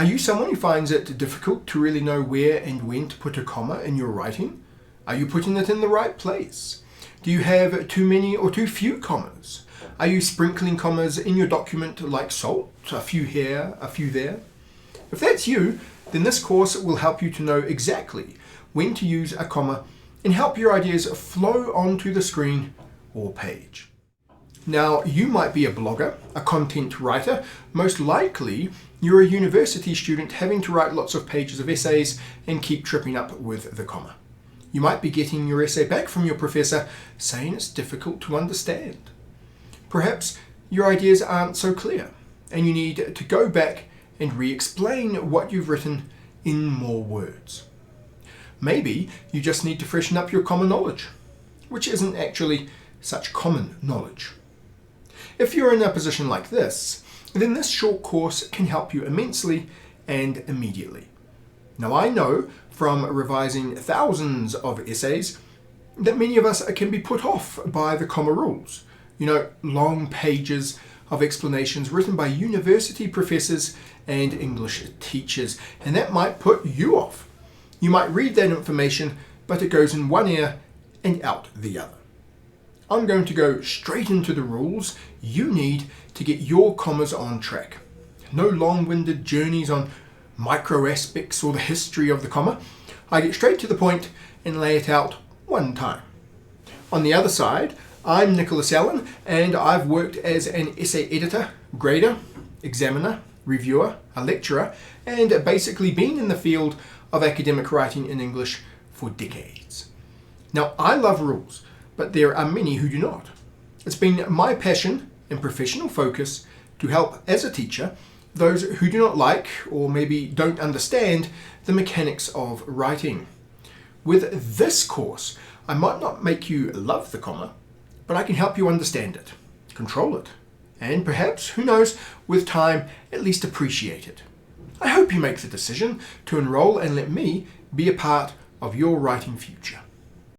Are you someone who finds it difficult to really know where and when to put a comma in your writing? Are you putting it in the right place? Do you have too many or too few commas? Are you sprinkling commas in your document like salt, a few here, a few there? If that's you, then this course will help you to know exactly when to use a comma and help your ideas flow onto the screen or page. Now, you might be a blogger, a content writer. Most likely, you're a university student having to write lots of pages of essays and keep tripping up with the comma. You might be getting your essay back from your professor saying it's difficult to understand. Perhaps your ideas aren't so clear and you need to go back and re-explain what you've written in more words. Maybe you just need to freshen up your comma knowledge, which isn't actually such common knowledge. If you're in a position like this, then this short course can help you immensely and immediately. Now, I know from revising thousands of essays that many of us can be put off by the comma rules. Long pages of explanations written by university professors and English teachers, and that might put you off. You might read that information, but it goes in one ear and out the other. I'm going to go straight into the rules you need to get your commas on track. No long-winded journeys on micro aspects or the history of the comma. I get straight to the point and lay it out one time. On the other side, I'm Nicholas Allen, and I've worked as an essay editor, grader, examiner, reviewer, a lecturer, and basically been in the field of academic writing in English for decades. Now, I love rules, but there are many who do not. It's been my passion and professional focus to help, as a teacher, those who do not like or maybe don't understand the mechanics of writing. With this course, I might not make you love the comma, but I can help you understand it, control it, and perhaps, who knows, with time, at least appreciate it. I hope you make the decision to enroll and let me be a part of your writing future.